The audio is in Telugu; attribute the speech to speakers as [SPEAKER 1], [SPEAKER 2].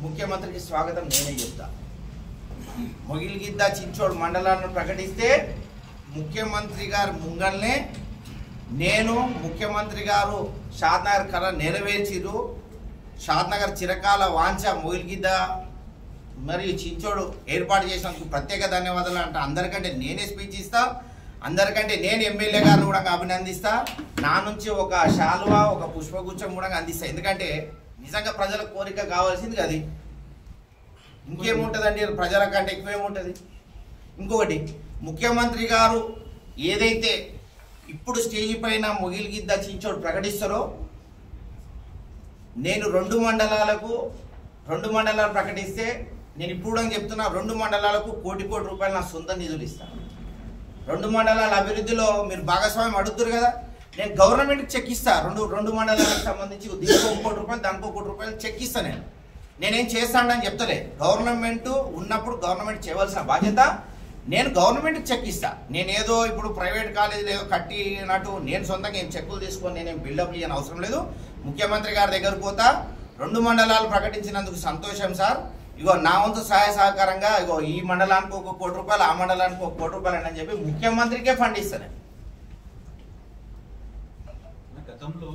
[SPEAKER 1] ముఖ్యమంత్రికి స్వాగతం నేనే చెప్తా. మొగిలిగిద్ద చించోడు మండలాలను ప్రకటిస్తే ముఖ్యమంత్రి గారు ముంగల్నే నేను ముఖ్యమంత్రి గారు షాద్నగర్ కళ నెరవేర్చిరు. షాద్నగర్ చిరకాల వాంఛ మొగిలిగిద్ద మరియు చించోడు ఏర్పాటు చేసినందుకు ప్రత్యేక ధన్యవాదాలు అంట. అందరికంటే నేనే స్పీచ్ ఇస్తా, అందరికంటే నేను ఎమ్మెల్యే గారిని కూడా అభినందిస్తా. నా నుంచి ఒక శాలువా ఒక పుష్పగుచ్చం కూడా అందిస్తా. ఎందుకంటే నిజంగా ప్రజల కోరిక కావాల్సింది అది. ఇంకేముంటుందండి, ప్రజల కంటే ఎక్కువేముంటుంది. ఇంకొకటి, ముఖ్యమంత్రి గారు ఏదైతే ఇప్పుడు స్టేజీ పైన మొగిలిగిద్ద చించోడు ప్రకటిస్తారో, నేను 2 మండలాలు ప్రకటిస్తే నేను ఇప్పుడు చెప్తున్నా, 2 మండలాలకు కోటి రూపాయలు నా సొంత నిధులు ఇస్తాను. 2 మండలాల అభివృద్ధిలో మీరు భాగస్వామ్యం అడుగుతారు కదా, నేను గవర్నమెంట్కి చెక్ ఇస్తా. 2 మండలాలకు సంబంధించి దీనికి 1 కోటి రూపాయలు, దానికి 1 కోటి రూపాయలు చెక్ ఇస్తా. నేనేం చేస్తానని చెప్తలే. గవర్నమెంట్ ఉన్నప్పుడు గవర్నమెంట్ చేయవలసిన బాధ్యత, నేను గవర్నమెంట్కి చెక్ ఇస్తా. నేనేదో ఇప్పుడు ప్రైవేట్ కాలేజీలు ఏదో కట్టినట్టు నేను సొంతంగా ఏం చెక్కులు తీసుకొని నేనేం బిల్డప్ చేయని అవసరం లేదు. ముఖ్యమంత్రి గారి దగ్గర పోతా, 2 మండలాలు ప్రకటించినందుకు సంతోషం సార్, ఇగో నా వంతు సహాయ సహకారంగా ఇగో ఈ మండలానికి 1 కోటి రూపాయలు, ఆ మండలానికి 1 కోటి రూపాయలు అని చెప్పి ముఖ్యమంత్రికే ఫండ్ ఇస్తాను.
[SPEAKER 2] గతంలో